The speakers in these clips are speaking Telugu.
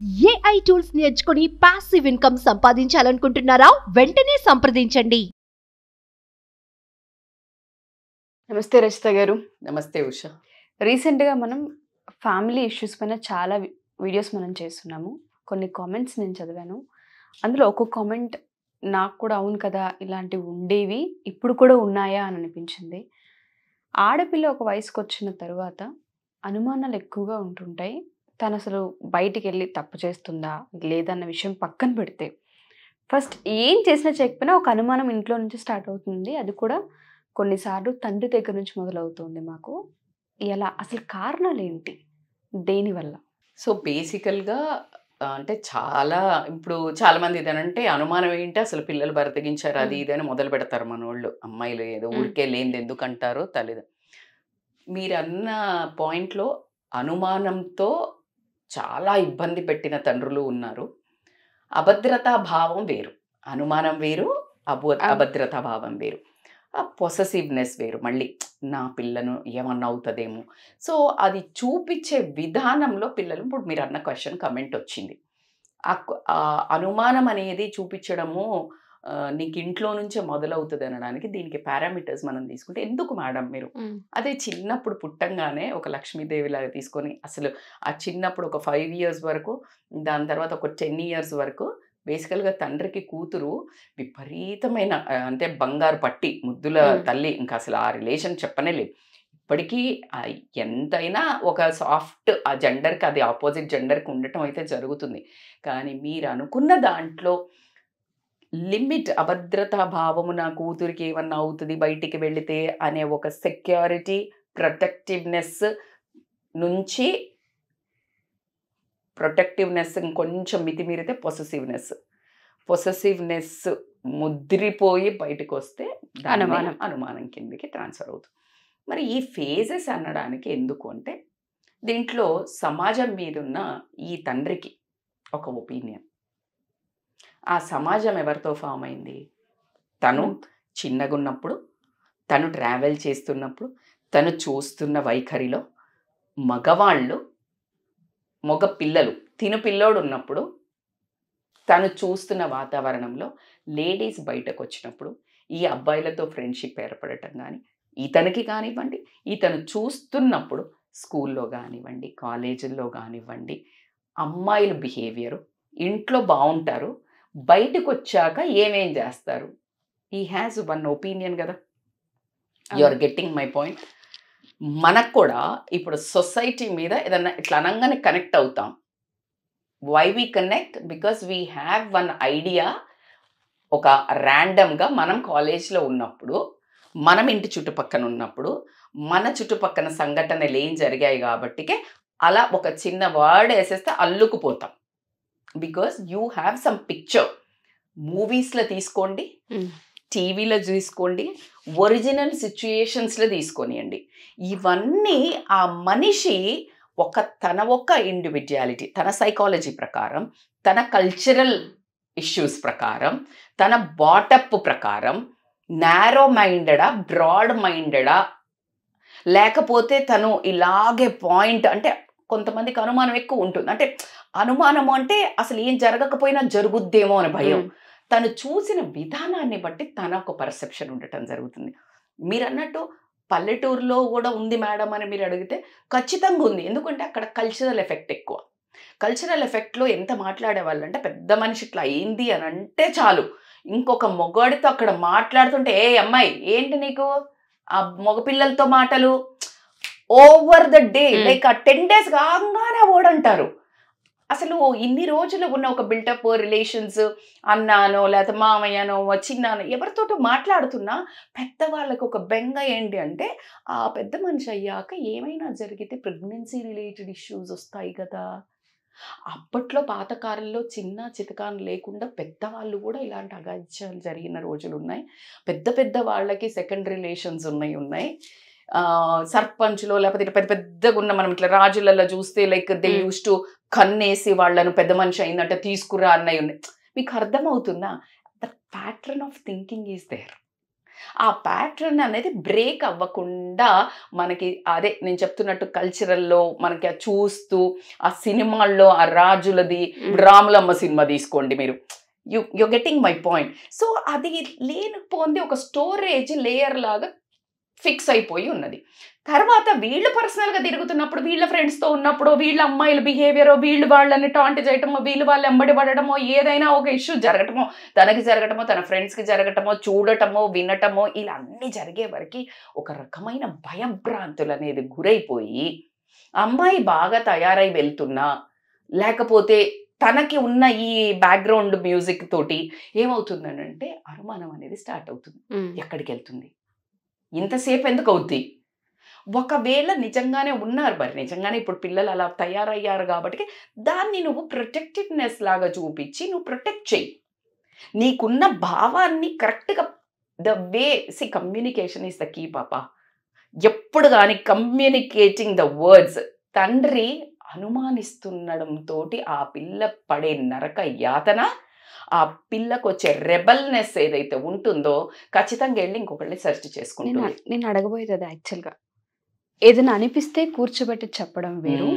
ఏఐ టూల్స్ నేర్చుకుని పాసివ్ ఇన్కమ్ సంపాదించాలనుకుంటున్నారా? వెంటనే సంప్రదించండి. నమస్తే రచిత గారు. నమస్తే ఉష. రీసెంట్గా మనం ఫ్యామిలీ ఇష్యూస్ పైన చాలా వీడియోస్ మనం చేస్తున్నాము. కొన్ని కామెంట్స్ నేను చదివాను. అందులో ఒక్కొక్క కామెంట్ నాకు కూడా అవును కదా, ఇలాంటివి ఉండేవి, ఇప్పుడు కూడా ఉన్నాయా అని అనిపించింది. ఆడపిల్ల ఒక వయసుకు వచ్చిన తర్వాత అనుమానాలు ఎక్కువగా ఉంటుంటాయి. తను అసలు బయటికి వెళ్ళి తప్పు చేస్తుందా లేదన్న విషయం పక్కన పెడితే ఫస్ట్ ఏం చేసినా చేయకపోయినా ఒక అనుమానం ఇంట్లో నుంచి స్టార్ట్ అవుతుంది. అది కూడా కొన్నిసార్లు తండ్రి దగ్గర నుంచి మొదలవుతుంది. మాకు ఎలా, అసలు కారణాలు ఏంటి, దేనివల్ల? సో బేసికల్గా అంటే ఇప్పుడు చాలా మంది ఇదేనంటే అనుమానం ఏంటి, అసలు పిల్లలు బరతగించారు అది ఇది అని మొదలు పెడతారు మనోళ్ళు. అమ్మాయిలు ఏదో ఊరికే లేనిది ఎందుకు అంటారో తెలీదు. మీరు అన్న పాయింట్లో అనుమానంతో చాలా ఇబ్బంది పెట్టిన తండ్రులు ఉన్నారు. అభద్రతా భావం వేరు, అనుమానం వేరు, అభద్రతా భావం వేరు, పొసెసివ్నెస్ వేరు. మళ్ళీ నా పిల్లను ఏమన్నా అవుతుందేమో. సో అది చూపించే విధానంలో పిల్లలు, ఇప్పుడు మీరు అన్న క్వశ్చన్ కమెంట్ వచ్చింది, ఆ అనుమానం అనేది చూపించడము నీకు ఇంట్లో నుంచే మొదలవుతుంది అనడానికి దీనికి పారామీటర్స్ మనం తీసుకుంటే, ఎందుకు మేడం మీరు అదే చిన్నప్పుడు పుట్టంగానే ఒక లక్ష్మీదేవి లాగా తీసుకొని అసలు ఆ చిన్నప్పుడు ఒక 5 years వరకు, దాని తర్వాత ఒక 10 years వరకు బేసికల్గా తండ్రికి కూతురు విపరీతమైన అంటే బంగారు పట్టి ముద్దుల తల్లి, ఇంకా అసలు ఆ రిలేషన్ చెప్పనే లేదు. ఇప్పటికీ ఎంతైనా ఒక సాఫ్ట్ ఆ జెండర్కి, అది ఆపోజిట్ జెండర్కి ఉండటం అయితే జరుగుతుంది. కానీ మీరు అనుకున్న దాంట్లో లిమిట్, అభద్రతా భావము, నా కూతురికి ఏమన్నా అవుతుంది బయటికి వెళితే అనే ఒక సెక్యూరిటీ, ప్రొటెక్టివ్నెస్ నుంచి ఇంకొంచెం మితిమీరితే పొసెసివ్నెస్ ముద్రిపోయి బయటకు వస్తే అనుమానం కిందకి ట్రాన్స్ఫర్ అవుతుంది. మరి ఈ ఫేజెస్ అనడానికి ఎందుకు అంటే, దీంట్లో సమాజం మీదున్న ఈ తండ్రికి ఒక ఒపీనియన్. ఆ సమాజం ఎవరితో ఫామ్ అయింది? తను చిన్నగున్నప్పుడు, తను ట్రావెల్ చేస్తున్నప్పుడు, తను చూస్తున్న వైఖరిలో మగ పిల్లలు, పిల్లోడు ఉన్నప్పుడు, తను చూస్తున్న వాతావరణంలో లేడీస్ బయటకు వచ్చినప్పుడు, ఈ అబ్బాయిలతో ఫ్రెండ్షిప్ ఏర్పడటం కానీ, ఇతనికి కానివ్వండి, ఇతను చూస్తున్నప్పుడు స్కూల్లో కానివ్వండి, కాలేజీల్లో కానివ్వండి, అమ్మాయిల బిహేవియరు, ఇంట్లో బాగుంటారు, బయటకు వచ్చాక ఏమేం చేస్తారు, ఈ హ్యాస్ వన్ ఒపీనియన్ కదా. You are getting my point. మనకు కూడా ఇప్పుడు సొసైటీ మీద ఏదన్నా ఇట్లా అనగానే కనెక్ట్ అవుతాం. Why we connect? Because we have one idea. ఒక ర్యాండమ్గా మనం కాలేజ్లో ఉన్నప్పుడు, మనం ఇంటి చుట్టుపక్కన ఉన్నప్పుడు, మన చుట్టుపక్కన సంఘటనలు ఏం జరిగాయి కాబట్టికే అలా ఒక చిన్న వర్డ్ వేసేస్తే అల్లుకుపోతాం. Because you have some picture. మూవీస్లో తీసుకోండి, టీవీలో తీసుకోండి, ఒరిజినల్ సిచ్యుయేషన్స్లో తీసుకొనియండి. ఇవన్నీ ఆ మనిషి తన ఇండివిజువాలిటీ, తన సైకాలజీ ప్రకారం, తన కల్చరల్ ఇష్యూస్ ప్రకారం, తన బాటప్ ప్రకారం నారో మైండెడా, బ్రాడ్ మైండెడా, లేకపోతే తను ఇలాగే పాయింట్, అంటే కొంతమందికి అనుమానం ఎక్కువ ఉంటుంది. అంటే అనుమానము అంటే అసలు ఏం జరగకపోయినా జరుగుద్దేమో అని భయం. తను చూసిన విధానాన్ని బట్టి తన ఒక పర్సెప్షన్ ఉండటం జరుగుతుంది. మీరు అన్నట్టు పల్లెటూరులో కూడా ఉంది మేడం అని మీరు అడిగితే ఖచ్చితంగా ఉంది. ఎందుకంటే అక్కడ కల్చరల్ ఎఫెక్ట్ ఎక్కువ. కల్చరల్ ఎఫెక్ట్లో ఎంత మాట్లాడేవాళ్ళు అంటే, పెద్ద మనిషి ఇట్లా అయింది అని అంటే చాలు, ఇంకొక మొగాడితో అక్కడ మాట్లాడుతుంటే, ఏ అమ్మాయి ఏంటి నీకు ఆ మగపిల్లలతో మాటలు, ఓవర్ ద డే, లైక్ ఆ 10 days కాగానే ఓడంటారు. అసలు ఇన్ని రోజులు ఉన్న ఒక బిల్టప్ రిలేషన్స్, అన్నానో లేకపోతే మామయ్యనో చిన్నానో ఎవరితోటో మాట్లాడుతున్నా పెద్దవాళ్ళకి ఒక బెంగ ఏంటి అంటే, ఆ పెద్ద మనిషి అయ్యాక ఏమైనా జరిగితే ప్రెగ్నెన్సీ రిలేటెడ్ ఇష్యూస్ వస్తాయి కదా. అప్పట్లో పాతకాలంలో చిన్న చితకాను లేకుండా పెద్దవాళ్ళు కూడా ఇలాంటి అగాధ్యాలు జరిగిన రోజులు ఉన్నాయి. పెద్ద వాళ్ళకి సెకండ్ రిలేషన్స్ ఉన్నాయి. సర్పంచ్లో లేకపోతే పెద్ద పెద్దగా ఉన్న, మనం ఇట్లా రాజులలో చూస్తే లైక్ దే యూస్ టు కన్నేసి వాళ్ళను పెద్ద మనిషి అయిందంటే తీసుకురా అన్నవి ఉన్నాయి. మీకు అర్థమవుతుందా? The pattern of thinking is there. ఆ ప్యాటర్న్ అనేది బ్రేక్ అవ్వకుండా మనకి అదే నేను చెప్తున్నట్టు కల్చరల్లో మనకి చూస్తూ ఆ సినిమాల్లో ఆ రాజులది రాములమ్మ సినిమా తీసుకోండి మీరు, you getting my point. So అది లేనిపోంది ఒక స్టోరేజ్ లేయర్ లాగా ఫిక్స్ అయిపోయి ఉన్నది. తర్వాత వీళ్ళు పర్సనల్గా తిరుగుతున్నప్పుడు, వీళ్ళ ఫ్రెండ్స్తో ఉన్నప్పుడు, వీళ్ళ అమ్మాయిల బిహేవియర్, వీళ్ళు వాళ్ళని టాంట్ చేయటమో, వీళ్ళు వాళ్ళు ఎంబడి పడటమో, ఏదైనా ఒక ఇష్యూ జరగటమో, తనకి జరగటమో, తన ఫ్రెండ్స్కి జరగటమో, చూడటమో, వినటమో, ఇలా అన్నీ జరిగే వరకు ఒక రకమైన భయభ్రాంతులు అనేది గురైపోయి అమ్మాయి బాగా తయారై వెళ్తున్నా, లేకపోతే తనకి ఉన్న ఈ బ్యాక్గ్రౌండ్ మ్యూజిక్ తోటి ఏమవుతుందనంటే అనుమానం అనేది స్టార్ట్ అవుతుంది. ఎక్కడికి వెళ్తుంది, ఇంతసేపు ఎందుకు అవుద్ది? ఒకవేళ నిజంగానే ఉన్నారు మరి, నిజంగానే ఇప్పుడు పిల్లలు అలా తయారయ్యారు కాబట్టి దాన్ని నువ్వు ప్రొటెక్టివ్నెస్ లాగా చూపించి నువ్వు ప్రొటెక్ట్ చెయ్యి. నీకున్న భావాన్ని కరెక్ట్గా the way communication is the key పాప. ఎప్పుడు కానీ కమ్యూనికేటింగ్ ద వర్డ్స్. తండ్రి అనుమానిస్తుండడంతో ఆ పిల్ల పడే నరక యాతన, ఆ పిల్లకు వచ్చే రెబల్నెస్ ఏదైతే ఉంటుందో ఖచ్చితంగా వెళ్ళి ఇంకొకళ్ళని సెర్చ్ చేసుకుంటుంది. నేను అడగబోయేది అది యాక్చువల్గా ఏదైనా అనిపిస్తే కూర్చోబెట్టి చెప్పడం వేరు,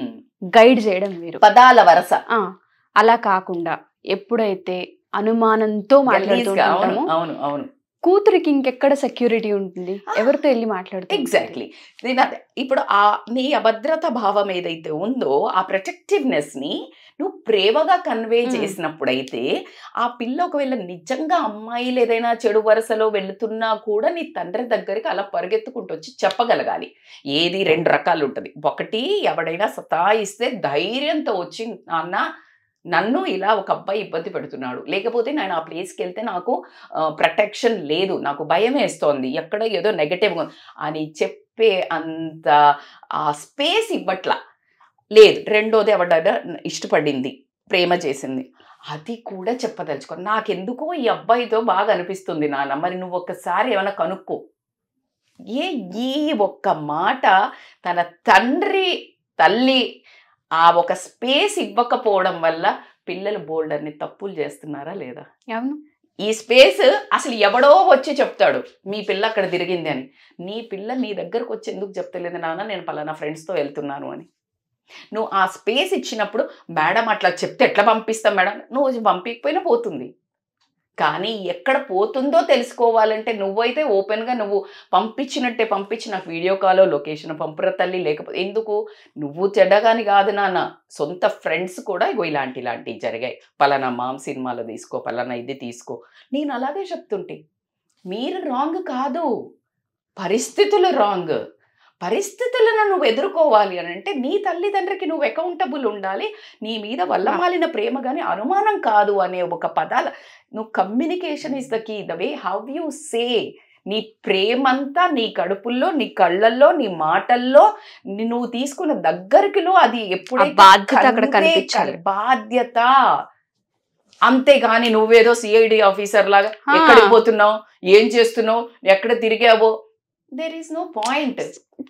గైడ్ చేయడం వేరు, పదాల వరస. అలా కాకుండా ఎప్పుడైతే అనుమానంతో మాట్లాడుతుంటామో, అవును అవును, కూతురికి ఇంకెక్కడ సెక్యూరిటీ ఉంటుంది, ఎవరితో వెళ్ళి మాట్లాడుతుంది? ఎగ్జాక్ట్లీ. నేను అదే ఇప్పుడు ఆ నీ అభద్రత భావం ఏదైతే ఉందో ఆ ప్రొటెక్టివ్నెస్ ని నువ్వు ప్రేమగా కన్వే చేసినప్పుడైతే ఆ పిల్ల ఒకవేళ నిజంగా అమ్మాయిలు ఏదైనా చెడు వరుసలో వెళుతున్నా కూడా నీ తండ్రి దగ్గరికి అలా పరిగెత్తుకుంటూ వచ్చి చెప్పగలగాలి. ఏది రెండు రకాలు ఉంటుంది. ఒకటి, ఎవడైనా సతాయిస్తే ధైర్యంతో వచ్చి నాన్న నన్ను ఇలా ఒక అబ్బాయి ఇబ్బంది పెడుతున్నాడు, లేకపోతే నేను ఆ ప్లేస్కి వెళ్తే నాకు ప్రొటెక్షన్ లేదు, నాకు భయం వేస్తోంది, ఎక్కడ ఏదో నెగటివ్గా అని చెప్పే అంత ఆ స్పేస్ ఇవ్వట్లా లేదు. రెండోది, ఎవడైనా ఇష్టపడింది, ప్రేమ చేసింది, అది కూడా చెప్పదలుచుకో. నాకెందుకో ఈ అబ్బాయితో బాగా అనిపిస్తుంది నాన్న, మరి నువ్వు ఒక్కసారి ఏమైనా కనుక్కో. ఈ ఒక్క మాట తన తండ్రి తల్లి ఆ ఒక స్పేస్ ఇవ్వకపోవడం వల్ల పిల్లలు బోల్డ్ అన్ని తప్పులు చేస్తున్నారా లేదా? అవును. ఈ స్పేస్ అసలు ఎవడో వచ్చి చెప్తాడు మీ పిల్ల అక్కడ తిరిగింది అని. నీ పిల్ల నీ దగ్గరకు వచ్చి ఎందుకు చెప్తలేదు నాన్న నేను పలానా ఫ్రెండ్స్తో వెళ్తున్నాను అని? నువ్వు ఆ స్పేస్ ఇచ్చినప్పుడు మేడం అట్లా చెప్తే ఎట్లా పంపిస్తాం మేడం, నువ్వు పంపించకపోయినా పోతుంది. కానీ ఎక్కడ పోతుందో తెలుసుకోవాలంటే నువ్వైతే ఓపెన్గా నువ్వు పంపించినట్టే పంపించి నాకు వీడియో కాలో లొకేషన్ పంపుర తల్లి. లేకపోతే ఎందుకు, నువ్వు చెడ్డగాని కాదు నాన్న, సొంత ఫ్రెండ్స్ కూడా ఇగో ఇలాంటివి జరిగాయి, పలానా మామ్ సినిమాలో తీసుకో, పలానా ఇది తీసుకో, నేను అలాగే చెప్తుంటే మీరు రాంగ్ కాదు, పరిస్థితులు రాంగ్. పరిస్థితులను నువ్వు ఎదుర్కోవాలి అని అంటే నీ తల్లిదండ్రికి నువ్వు అకౌంటబుల్ ఉండాలి. నీ మీద వల్లమాలిన ప్రేమ కానీ అనుమానం కాదు అనే ఒక పదాల నువ్వు communication is the key. The way how you say, నీ ప్రేమంతా నీ కడుపుల్లో, నీ కళ్ళల్లో, నీ మాటల్లో, నువ్వు తీసుకున్న దగ్గరకిలో అది ఎప్పుడైతే బాధ్యత అక్కడ కనిపించాలి. బాధ్యత. అంతేగాని నువ్వేదో సిఐడి ఆఫీసర్ లాగా ఎక్కడికి పోతున్నావు, ఏం చేస్తున్నావు, ఎక్కడ తిరిగావో, దేర్ ఈస్ నో పాయింట్.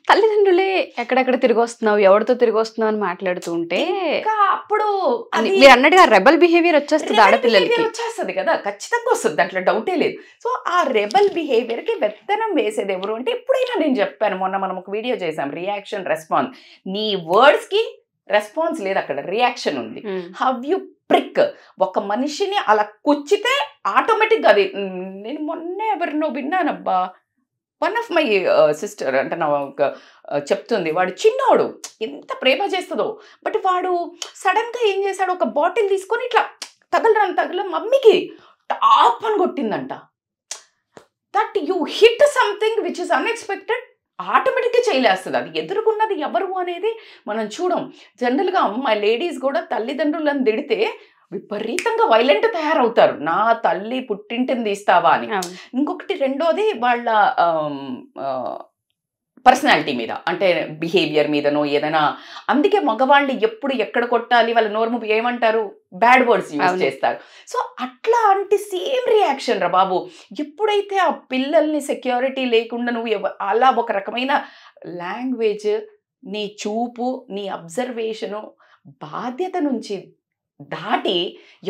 తల్లిదండ్రులే ఎక్కడెక్కడ తిరిగి వస్తున్నావు, ఎవరితో తిరిగి వస్తున్నావు అని మాట్లాడుతూ ఉంటే అప్పుడు మీరు అన్నట్టుగా రెబల్ బిహేవియర్ వచ్చేస్తుంది, ఆడపిల్లలకి వచ్చేస్తుంది కదా, ఖచ్చితంగా వస్తుంది, దాంట్లో డౌటే లేదు. సో ఆ రెబల్ బిహేవియర్ కి వెత్తనం వేసేది ఎవరు అంటే, ఎప్పుడైనా నేను చెప్పాను, మొన్న మనం ఒక వీడియో చేసాం, రియాక్షన్ రెస్పాన్స్. నీ వర్డ్స్ కి రెస్పాన్స్ లేదు, అక్కడ రియాక్షన్ ఉంది. హౌ యు ప్రిక్ ఒక మనిషిని అలా కుచ్చితే ఆటోమేటిక్గా అది. నేను మొన్న ఎవరినో విన్నానబ్బా, వన్ ఆఫ్ మై సిస్టర్ అంటే నా చెప్తుంది, వాడు చిన్నోడు ఎంత ప్రేమ చేస్తుందో, బట్ వాడు సడన్గా ఏం చేశాడు, ఒక బాటిల్ తీసుకొని ఇట్లా తగల మమ్మీకి టాప్ అని కొట్టిందంట. That you hit something which is unexpected, ఆటోమేటిక్గా చేయలేస్తుంది. అది ఎదుర్కొన్నది ఎవరు అనేది మనం చూడం. జనరల్గా అమ్మాయి లేడీస్ కూడా తల్లిదండ్రులను తిడితే విపరీతంగా వైలెంట్ తయారవుతారు, నా తల్లి పుట్టింటిని తీస్తావా అని. ఇంకొకటి రెండోది వాళ్ళ పర్సనాలిటీ మీద, అంటే బిహేవియర్ మీదనో ఏదైనా. అందుకే మగవాళ్ళు ఎప్పుడు ఎక్కడ కొట్టాలి, వాళ్ళ నోరు ఏమంటారు, బ్యాడ్ వర్డ్స్ యూజ్ చేస్తారు. సో అట్లాంటి సేమ్ రియాక్షన్ రా బాబు. ఎప్పుడైతే ఆ పిల్లల్ని సెక్యూరిటీ లేకుండా నువ్వు అలా ఒక రకమైన లాంగ్వేజ్, నీ చూపు, నీ అబ్జర్వేషను, బాధ్యత నుంచి దాటి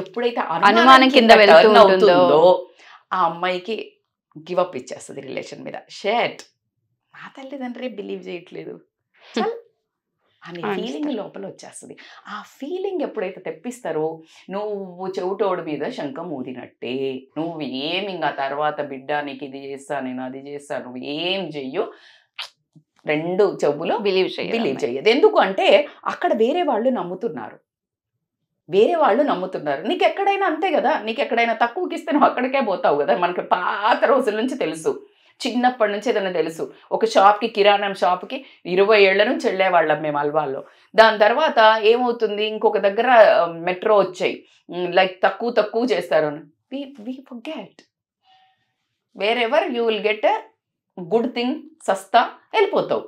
ఎప్పుడైతే అనుమానం కింద అవుతుందో ఆ అమ్మాయికి గివప్ ఇచ్చేస్తుంది రిలేషన్ మీద. షేట్ మా తల్లిదండ్రులే బిలీవ్ చేయట్లేదు చల్ అనే ఫీలింగ్ లోపల వచ్చేస్తుంది. ఆ ఫీలింగ్ ఎప్పుడైతే తెప్పిస్తారో నువ్వు చెవిటోడి మీద శంఖం ఊదినట్టే. నువ్వు ఏమి ఇంకా తర్వాత బిడ్డ నీకు ఇది చేస్తా నేను అది చేస్తా నువ్వు ఏం చెయ్యు, రెండు చెవులో బిలీవ్ చెయ్యదు. ఎందుకు అంటే అక్కడ వేరే వాళ్ళు నమ్ముతున్నారు. నీకు ఎక్కడైనా అంతే కదా, నీకు ఎక్కడైనా తక్కువకి ఇస్తే నువ్వు అక్కడికే పోతావు కదా. మనకి పాత రోజుల నుంచి తెలుసు, చిన్నప్పటి నుంచి ఏదైనా తెలుసు. ఒక షాప్కి, కిరాణం షాప్కి 20 ఏళ్ల నుంచి వెళ్ళేవాళ్ళం మేము అల్వాల్లో. దాని తర్వాత ఏమవుతుంది, ఇంకొక దగ్గర మెట్రో వచ్చాయి, లైక్ తక్కువ చేస్తారు. We forget wherever you will get a good thing, సస్తా వెళ్ళిపోతావు.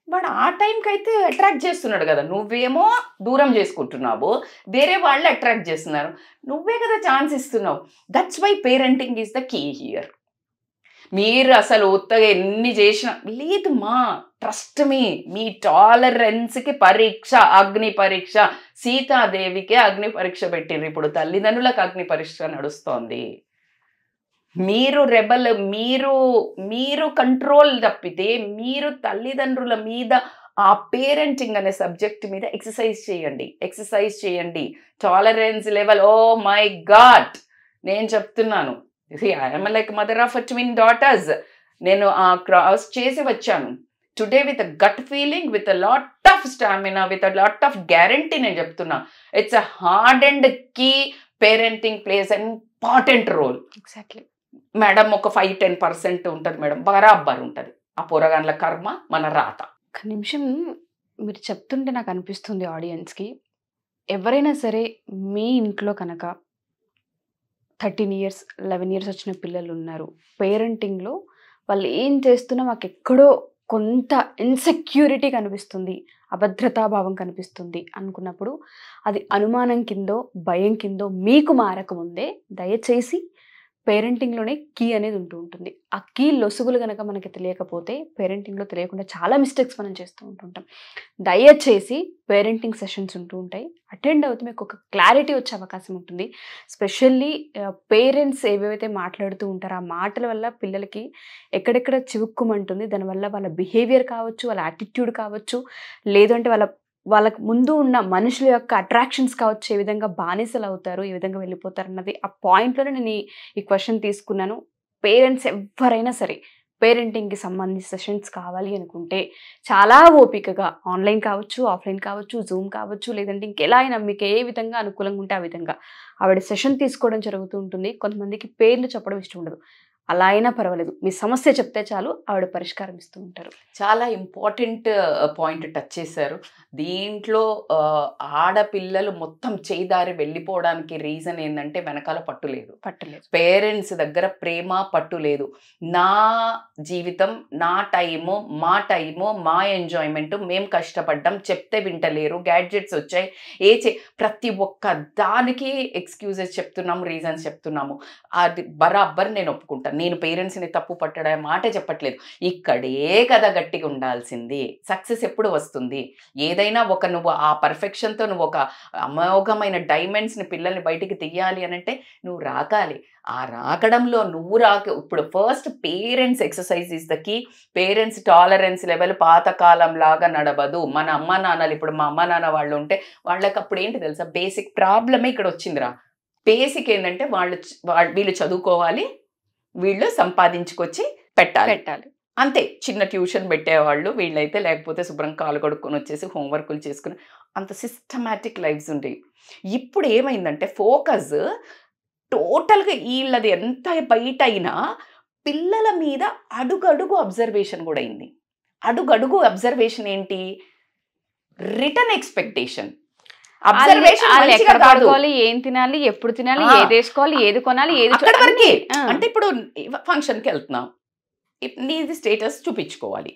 వాడు ఆ టైంకి అయితే అట్రాక్ట్ చేస్తున్నాడు కదా, నువ్వేమో దూరం చేసుకుంటున్నావు, వేరే వాళ్ళు అట్రాక్ట్ చేస్తున్నారు, నువ్వే కదా ఛాన్స్ ఇస్తున్నావు. That's why parenting is the key here. మీరు అసలు ఉత్తగా ఎన్ని చేసినా లేదు మా, ట్రస్ట్ మీ టాలరెన్స్కి పరీక్ష, అగ్ని పరీక్ష. సీతాదేవికే అగ్ని పరీక్ష పెట్టిండ్రు, ఇప్పుడు తల్లిదండ్రులకు అగ్ని పరీక్ష నడుస్తోంది. మీరు రెబల్, మీరు కంట్రోల్ తప్పితే మీరు తల్లిదండ్రుల మీద ఆ పేరెంటింగ్ అనే సబ్జెక్ట్ మీద ఎక్సర్సైజ్ చేయండి. Tolerance level, oh my god, నేను చెప్తున్నాను, I'm like mother of twin daughters. నేను ఆ క్రాస్ చేసి వచ్చాను today with gut feeling, with lot of stamina, with lot of guarantee. నేను చెప్తున్నా it's a hard and key. Parenting plays an important role. Exactly madam, ఒక 5-10% ఉంటుంది మేడం, బరాబర్ ఉంటుంది. ఆ పోరగాన్ల కర్మ మన రాత. ఒక నిమిషం మీరు చెప్తుంటే నాకు అనిపిస్తుంది ఆడియన్స్కి, ఎవరైనా సరే మీ ఇంట్లో కనుక 13 years 11 years వచ్చిన పిల్లలు ఉన్నారు, పేరెంటింగ్లో వాళ్ళు ఏం చేస్తున్నా మాకు ఎక్కడో కొంత ఇన్సెక్యూరిటీ కనిపిస్తుంది, అభద్రతాభావం కనిపిస్తుంది అనుకున్నప్పుడు అది అనుమానం కిందో భయం కిందో మీకు మారకముందే దయచేసి పేరెంటింగ్లోనే కీ అనేది ఉంటుంది. ఆ కీ లొసుగులు కనుక మనకి తెలియకపోతే పేరెంటింగ్లో తెలియకుండా చాలా మిస్టేక్స్ మనం చేస్తూ ఉంటుంటాం. దయచేసి పేరెంటింగ్ సెషన్స్ ఉంటాయి, అటెండ్ అవుతే మీకు ఒక క్లారిటీ వచ్చే అవకాశం ఉంటుంది. స్పెషల్లీ పేరెంట్స్ ఏవైతే మాట్లాడుతూ ఉంటారో ఆ మాటల వల్ల పిల్లలకి ఎక్కడెక్కడ చివుక్కుమంటుంది, దానివల్ల వాళ్ళ బిహేవియర్ కావచ్చు, వాళ్ళ యాటిట్యూడ్ కావచ్చు, లేదంటే వాళ్ళకు ముందు ఉన్న మనుషుల యొక్క అట్రాక్షన్స్ కావచ్చు, ఏ విధంగా బానిసలు అవుతారు, ఏ విధంగా వెళ్ళిపోతారు అన్నది ఆ పాయింట్లోనే నేను ఈ క్వశ్చన్ తీసుకున్నాను. పేరెంట్స్ ఎవరైనా సరే పేరెంటింగ్కి సంబంధించిన సెషన్స్ కావాలి అనుకుంటే చాలా ఓపికగా ఆన్లైన్ కావచ్చు, ఆఫ్లైన్ కావచ్చు, జూమ్ కావచ్చు, లేదంటే ఇంకెలా అయినా మీకు ఏ విధంగా అనుకూలంగా ఉంటే ఆ విధంగా ఆవిడ సెషన్ తీసుకోవడం జరుగుతూ ఉంటుంది. కొంతమందికి పేర్లు చెప్పడం ఇష్టం ఉండదు, అలా అయినా పర్వాలేదు, మీ సమస్య చెప్తే చాలు ఆవిడ పరిష్కారం ఇస్తూ ఉంటారు. చాలా ఇంపార్టెంట్ పాయింట్ టచ్ చేశారు. దీంట్లో ఆడపిల్లలు మొత్తం చేదారి వెళ్ళిపోవడానికి రీజన్ ఏంటంటే వెనకాల పట్టులేదు. పేరెంట్స్ దగ్గర ప్రేమ పట్టు లేదు. నా జీవితం, నా టైము, మా ఎంజాయ్మెంట్, మేము కష్టపడ్డాం, చెప్తే వింటలేరు, గ్యాడ్జెట్స్ వచ్చాయి, ప్రతి ఒక్క దానికి ఎక్స్క్యూజెస్ చెప్తున్నాము, రీజన్స్ చెప్తున్నాము. అది బరాబర్ నేను ఒప్పుకుంటాను. నేను పేరెంట్స్ని తప్పు పట్టడా మాట చెప్పట్లేదు, ఇక్కడే కదా గట్టిగా ఉండాల్సింది. సక్సెస్ ఎప్పుడు వస్తుంది? ఏదైనా నువ్వు ఆ పర్ఫెక్షన్తో నువ్వు ఒక అమోఘమైన డైమండ్స్ని పిల్లల్ని బయటికి తీయాలి అని అంటే నువ్వు రాకాలి. ఆ రాకడంలో నువ్వు ఇప్పుడు first parents exercise is the key. Parents tolerance level పాతకాలం లాగా నడవదు. మన అమ్మ నాన్నలు, ఇప్పుడు మా అమ్మ నాన్న వాళ్ళు ఉంటే వాళ్ళకి అప్పుడు ఏంటి తెలుసా, బేసిక్ ప్రాబ్లమే ఇక్కడ వచ్చిందిరా. బేసిక్ ఏంటంటే వీళ్ళు చదువుకోవాలి, వీళ్ళు సంపాదించుకొచ్చి పెట్టాలి అంతే. చిన్న ట్యూషన్ పెట్టేవాళ్ళు వీళ్ళైతే, లేకపోతే శుభ్రం కాలు కడుక్కొని వచ్చేసి హోంవర్కులు చేసుకుని అంత సిస్టమాటిక్ లైఫ్స్ ఉండేవి. ఇప్పుడు ఏమైందంటే ఫోకస్ టోటల్గా వీళ్ళది ఎంత బయట అయినా పిల్లల మీద అడుగడుగు అబ్జర్వేషన్ కూడా అయింది. అడుగడుగు అబ్జర్వేషన్ ఏంటి? Return expectation. ఏం తినాలి, ఎప్పుడు తినాలి, ఏది వేసుకోవాలి, ఏది కొనాలి, ఏది అంటే ఇప్పుడు ఫంక్షన్కి వెళ్తున్నావు, నీది స్టేటస్ చూపించుకోవాలి,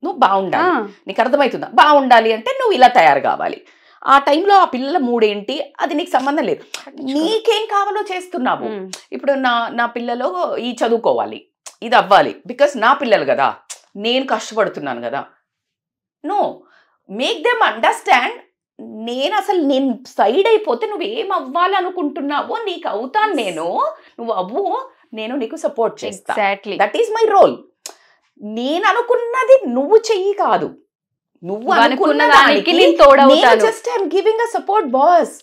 నువ్వు బాగుండాలి, నీకు అర్థమవుతుందా? బాగుండాలి అంటే నువ్వు ఇలా తయారు కావాలి. ఆ టైంలో ఆ పిల్లల మూడేంటి అది నీకు సంబంధం లేదు, నీకేం కావాలో చేస్తున్నావు. ఇప్పుడు నా పిల్లలు ఈ చదువుకోవాలి, ఇది అవ్వాలి, బికాస్ నా పిల్లలు కదా, నేను కష్టపడుతున్నాను కదా. No, make them understand. నేను సైడ్ అయిపోతే నువ్వేం అవ్వాలనుకుంటున్నావో నీకు అవుతాను నేను, నువ్వు అవ్వు, నేను నీకు సపోర్ట్ చేస్తా. Exactly. That is my role. నేను అనుకున్నది నువ్వు చెయ్యి కాదు, నువ్వు అనుకున్న దానికి నేను తోడవుతాను. Just I'm giving a support boss.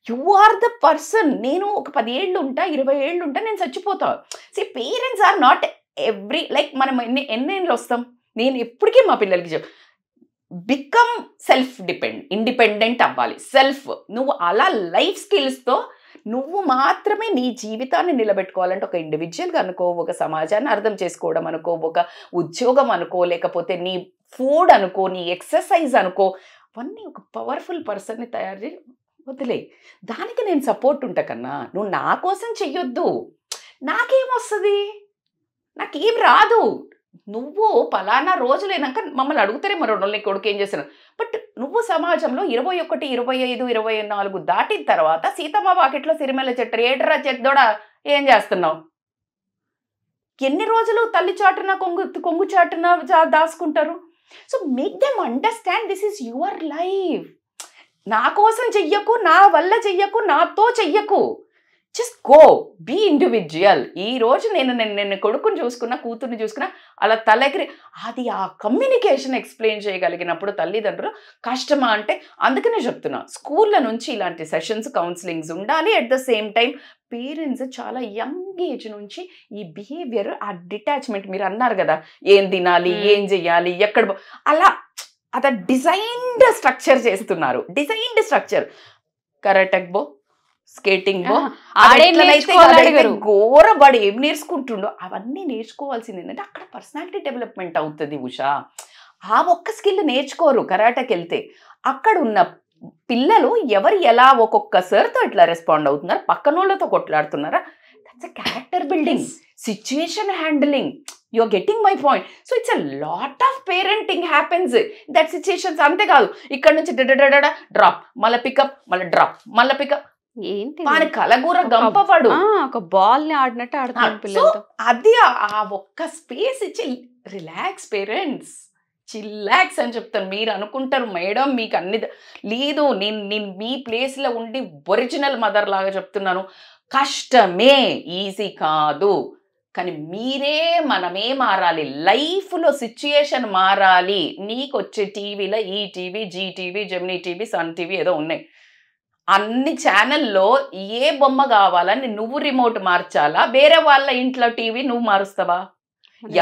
You are the person. నేను ఒక 10 ఏళ్ళు ఉంటా, 20 ఏళ్ళు ఉంటా, నేను చచ్చిపోతా. See parents are not every like మనం ఎన్నేళ్ళు వస్తాం. నేను ఎప్పటికీ మా పిల్లలకి బికమ్ ఇండిపెండెంట్ అవ్వాలి. నువ్వు అలా లైఫ్ స్కిల్స్తో నువ్వు మాత్రమే నీ జీవితాన్ని నిలబెట్టుకోవాలంటే ఒక ఇండివిజువల్గా అనుకో, ఒక సమాజాన్ని అర్థం చేసుకోవడం అనుకో, ఒక ఉద్యోగం అనుకో, లేకపోతే నీ ఫుడ్ అనుకో, నీ ఎక్సర్సైజ్ అనుకో, అవన్నీ ఒక పవర్ఫుల్ పర్సన్ని తయారు చేసి వదిలే. దానికి నేను సపోర్ట్ ఉంటా కన్నా నువ్వు నా కోసం చెయ్యొద్దు. నాకేమొస్తుంది, నాకేం రాదు. నువ్వు పలానా రోజులైనాక మమ్మల్ని అడుగుతారే మరో నీ కొడుకు ఏం చేస్తున్నావు. బట్ నువ్వు సమాజంలో 21, 25, 24 దాటిన తర్వాత సీతమ్మ వాకిట్లో సిరిమెల్ల చెట్టు ఏటరా చెద్దోడా ఏం చేస్తున్నావు? ఎన్ని రోజులు తల్లి చాటున కొంగు చాటున దాచుకుంటారు? So make them understand this is your life. నా కోసం చెయ్యకు, నా వల్ల చెయ్యకు, నాతో చెయ్యకు. Just go be individual. ఈ రోజు నేను కొడుకుని చూసుకున్నా, కూతుర్ని చూసుకున్నా, అలా తలెగిరి అది ఆ కమ్యూనికేషన్ ఎక్స్ప్లెయిన్ చేయగలిగినప్పుడు తల్లిదండ్రులు కష్టమా అంటే అందుకనే చెప్తున్నా స్కూళ్ళ నుంచి ఇలాంటి సెషన్స్, కౌన్సిలింగ్స్ ఉండాలి. At the same time parents చాలా యంగ్ ఏజ్ నుంచి ఈ బిహేవియర్, ఆ డిటాచ్మెంట్ మీరు అన్నారు కదా, ఏం తినాలి, ఏం చెయ్యాలి, ఎక్కడ అలా అద డిజైన్డ్ స్ట్రక్చర్ చేస్తున్నారు. Designed structure. కరాటెక్ బో, స్కేటింగ్ బో, ఘోర వాడు ఏం నేర్చుకుంటుండో అవన్నీ నేర్చుకోవాల్సింది ఏంటంటే అక్కడ పర్సనాలిటీ డెవలప్మెంట్ అవుతుంది. ఉషా, ఆ ఒక్క స్కిల్ నేర్చుకోరు కరాటెకి వెళ్తే. అక్కడ ఉన్న పిల్లలు ఎవరు ఎలా ఒక్కొక్క సార్తో ఇట్లా రెస్పాండ్ అవుతున్నారు, పక్కనోళ్ళతో కొట్లాడుతున్నారా, that's a character building, situation handling. You are getting my point. So it's a lot of parenting happens that situations. అంతేకాదు ఇక్కడ నుంచి డ్రాప్, మళ్ళీ పికప్, మళ్ళీ డ్రాప్, మళ్ళీ పికప్. ఏంటి వాని కలగూర గంపవాడు ఒక బాల్ ని ఆడినట్టు ఆడుతున్నాడు పిల్లలతో. అది ఆ ఒక్క స్పేస్ ఇచ్చి రిలాక్స్ పేరెంట్స్, చిల్లాక్స్ అని చెప్తాను. మీరు అనుకుంటారు మేడం మీకు అన్ని లేదు, నేను మీ ప్లేస్లో ఉండి ఒరిజినల్ మదర్ లాగా చెప్తున్నాను. కష్టమే, ఈజీ కాదు. కానీ మనమే మారాలి. లైఫ్లో సిచ్యుయేషన్ మారాలి. నీకు వచ్చే టీవీలో E TV, Zee TV, Gemini TV, Sun TV ఏదో ఉన్నాయి. అన్ని ఛానల్లో ఏ బొమ్మ కావాలని నువ్వు రిమోట్ మార్చాలా? వేరే వాళ్ళ ఇంట్లో టీవీ నువ్వు మారుస్తావా?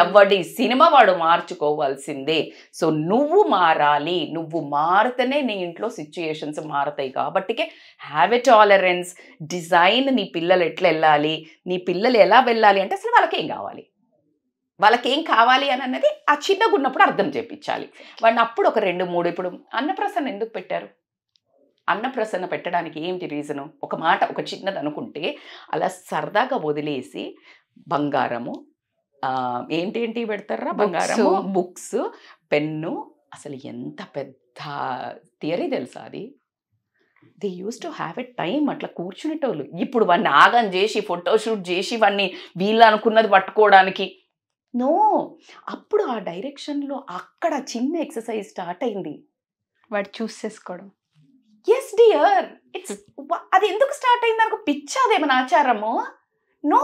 ఎవడి సినిమా వాడు మార్చుకోవాల్సిందే. సో నువ్వు మారాలి. నువ్వు మారితేనే నీ ఇంట్లో సిచ్యుయేషన్స్ మారుతాయి. కాబట్టికే హ్యావ్ ఎ టాలరెన్స్, డిజైన్. నీ పిల్లలు ఎట్లా వెళ్ళాలి, నీ పిల్లలు ఎలా వెళ్ళాలి అంటే అసలు వాళ్ళకేం కావాలి అని అన్నది ఆ చిన్నగా ఉన్నప్పుడు అర్థం చేయించాలి వాడిని. అప్పుడు ఒక 2, 3 ఇప్పుడు అన్నప్రసన్న ఎందుకు పెట్టారు? అన్నప్రసన్న పెట్టడానికి ఏంటి రీజను? ఒక మాట, ఒక చిన్నది అనుకుంటే అలా సరదాగా వదిలేసి బంగారము, ఏంటి పెడతారా, బంగారము, బుక్స్, పెన్ను. అసలు ఎంత పెద్ద థియరీ తెలుసా అది? They use to have a time అట్లా కూర్చునేటోళ్ళు. ఇప్పుడు వాడిని ఆగం చేసి ఫోటోషూట్ చేసి వాడిని వీళ్ళు అనుకున్నది పట్టుకోవడానికి నో. అప్పుడు ఆ డైరెక్షన్లో అక్కడ చిన్న ఎక్సర్సైజ్ స్టార్ట్ అయింది. వాడు చూస్ చేసుకోవడం. ఎస్ డియర్, ఇట్స్ అది ఎందుకు స్టార్ట్ అయింది అనుకో, పిచ్చా అదేమన్నా ఆచారము? నో.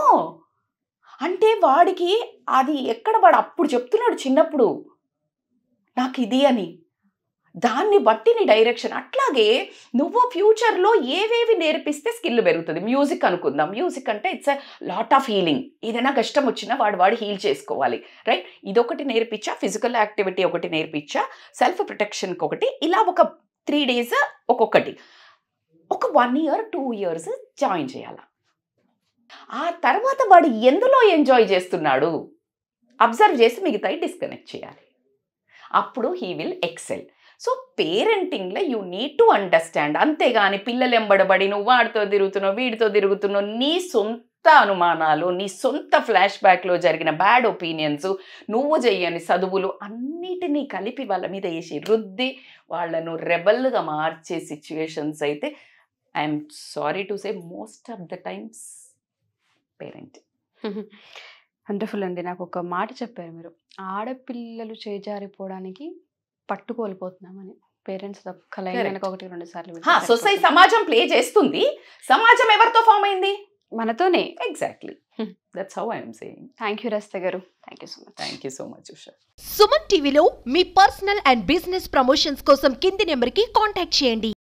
అంటే వాడికి అది ఎక్కడ వాడు అప్పుడు చెప్తున్నాడు చిన్నప్పుడు నాకు ఇది అని, దాన్ని బట్టి నీ డైరెక్షన్. అట్లాగే నువ్వు ఫ్యూచర్లో ఏవేవి నేర్పిస్తే స్కిల్ పెరుగుతుంది. మ్యూజిక్ అనుకుందాం. మ్యూజిక్ అంటే it's a lot of healing. ఏదైనా కష్టం వచ్చినా వాడు హీల్ చేసుకోవాలి, రైట్? ఇదొకటి నేర్పించా, ఫిజికల్ యాక్టివిటీ ఒకటి నేర్పించా, సెల్ఫ్ ప్రొటెక్షన్కి ఒకటి, ఇలా ఒక 3 days ఒక్కొక్కటి, ఒక 1 year 2 years జాయిన్ చేయాలి. ఆ తర్వాత వాడు ఎందులో ఎంజాయ్ చేస్తున్నాడు అబ్జర్వ్ చేసి మిగతాయి డిస్కనెక్ట్ చేయాలి. అప్పుడు హీ విల్ ఎక్సెల్. సో పేరెంటింగ్లో యూ నీడ్ టు అండర్స్టాండ్. అంతేగాని పిల్లలు ఎంబడబడి నువ్వు వాడితో తిరుగుతున్నావు, వీడితో తిరుగుతున్నావు, నీ సొంత అనుమానాలు, నీ సొంత ఫ్లాష్ బ్యాక్లో జరిగిన బ్యాడ్ ఒపీనియన్స్, నువ్వు చెయ్యని చదువులు అన్నిటినీ కలిపి వాళ్ళ మీద వేసి రుద్ది వాళ్ళను రెబల్గా మార్చే సిచ్యువేషన్స్ అయితే I'm sorry to say most of the times parent. Wonderful అండి. నాకు ఒక మాట చెప్పారు మీరు, ఆడపిల్లలు చేజారిపోవడానికి పట్టుకోలిపోతున్నామని. పేరెంట్స్ ఒక్క లైన్ వెనక 1-2 సార్లు సొసైటీ సమాజం ప్లే చేస్తుంది. సమాజం ఎవరితో ఫామ్ అయింది? మనతోనే. Exactly. That's how I'm saying. Thank you Rajitha garu. Thank you so much. Thank you so much Usha. Suman టీవీలో మీ పర్సనల్ అండ్ బిజినెస్ ప్రమోషన్స్ కోసం కింది నెంబర్కి కాంటాక్ట్ చేయండి.